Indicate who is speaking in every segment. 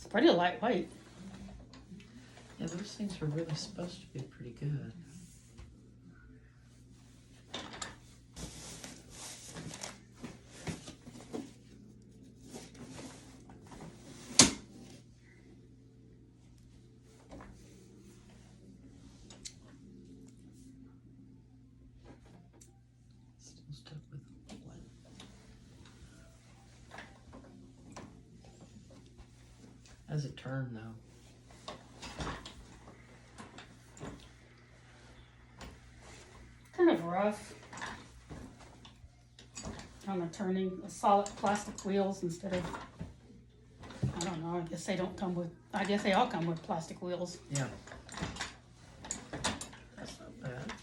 Speaker 1: pretty lightweight.
Speaker 2: Yeah, those things were really supposed to be pretty good. Still stuck with one. How's it turn though?
Speaker 1: Kind of rough. On the turning, the solid plastic wheels instead of, I don't know, I guess they don't come with, I guess they all come with plastic wheels.
Speaker 2: Yeah. That's not bad.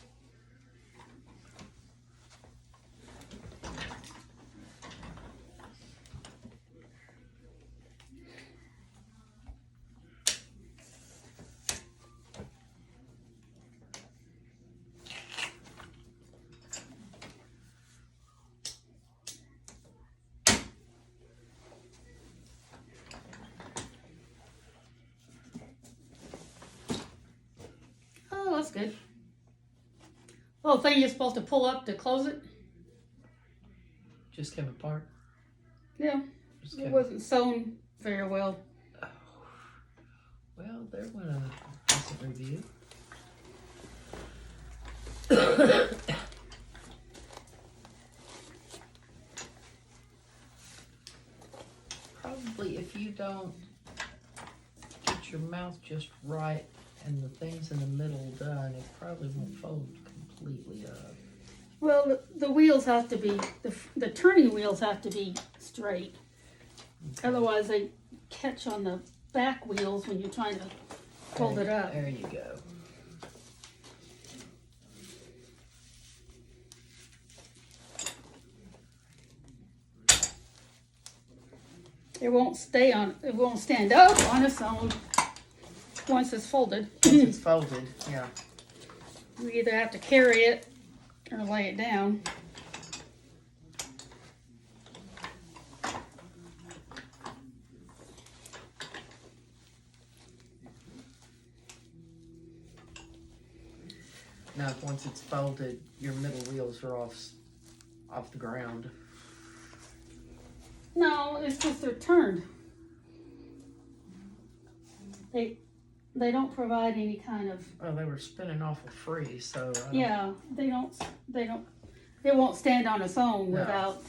Speaker 1: Oh, that's good. Little thing you're supposed to pull up to close it.
Speaker 2: Just came apart.
Speaker 1: Yeah,
Speaker 2: Just
Speaker 1: it
Speaker 2: came.
Speaker 1: wasn't sewn very well.
Speaker 2: Oh. Well, there went a decent review. Probably if you don't get your mouth just right and the things in the middle done, it probably won't fold completely up.
Speaker 1: Well, the wheels have to be, the turning wheels have to be straight.
Speaker 2: Okay.
Speaker 1: Otherwise they catch on the back wheels when you're trying to fold it up.
Speaker 2: There you go.
Speaker 1: It won't stay on, it won't stand up on its own once it's folded.
Speaker 2: Once it's folded, yeah.
Speaker 1: You either have to carry it or lay it down.
Speaker 2: Now, once it's folded, your middle wheels are off the ground.
Speaker 1: No, it's just they're turned. They don't provide any kind of,
Speaker 2: Well, they were spinning awful free, so. I don't-
Speaker 1: yeah, it won't stand on its own
Speaker 2: No.
Speaker 1: without.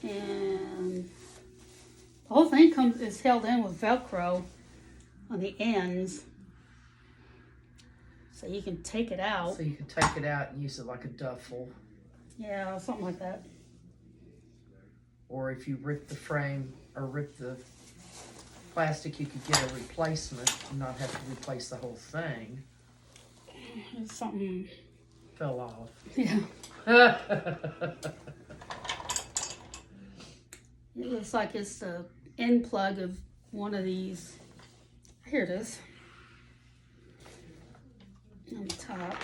Speaker 1: And the whole thing is held in with Velcro on the ends. So you can take it out.
Speaker 2: So you can take it out and use it like a duffel.
Speaker 1: Yeah, something like that.
Speaker 2: Or if you rip the frame or rip the plastic, you could get a replacement and not have to replace the whole thing.
Speaker 1: It's something,
Speaker 2: Fell off.
Speaker 1: yeah. It looks like it's the end plug of one of these. Here it is. On the top.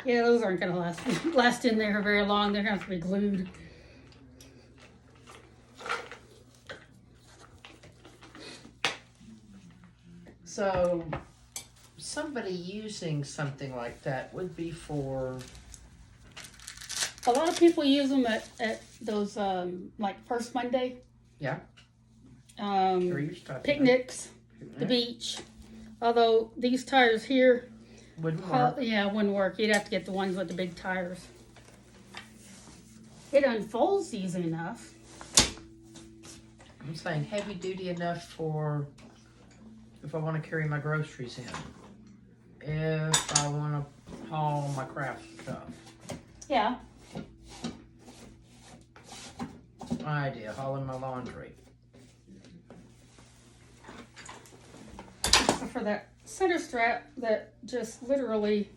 Speaker 1: Yeah, those aren't gonna last in there very long. They're gonna have to be glued.
Speaker 2: So somebody using something like that would be for,
Speaker 1: A lot of people use them at those like First Monday.
Speaker 2: yeah, sure you're stuck.
Speaker 1: Picnics, the beach. Although these tires here,
Speaker 2: Wouldn't work.
Speaker 1: yeah, wouldn't work. You'd have to get the ones with the big tires. It unfolds easy enough.
Speaker 2: I'm saying heavy duty enough for if I want to carry my groceries in. If I want to haul my craft stuff.
Speaker 1: Yeah.
Speaker 2: My idea, hauling my laundry.
Speaker 1: Except for that center strap that just literally,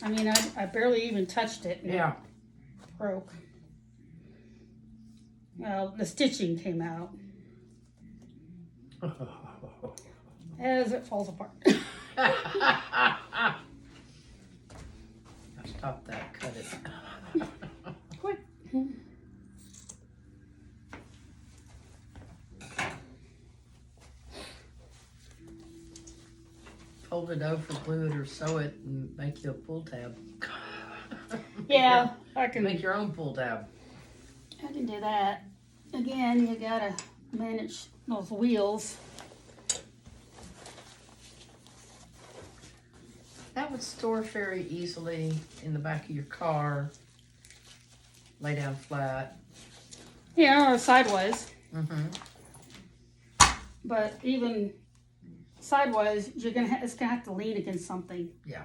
Speaker 1: I mean, I barely even touched it and
Speaker 2: Yeah.
Speaker 1: it broke. Well, the stitching came out as it falls apart.
Speaker 2: Stop that, cut it.
Speaker 1: Quick.
Speaker 2: it over, glue it, or sew it, and make you a pull tab.
Speaker 1: Yeah, I can
Speaker 2: Make your own pull tab.
Speaker 1: I can do that. Again, you gotta manage those wheels.
Speaker 2: That would store very easily in the back of your car. Lay down flat.
Speaker 1: Yeah, or sideways.
Speaker 2: Mm-hmm.
Speaker 1: But even sideways, it's gonna have to lean against something.
Speaker 2: Yeah.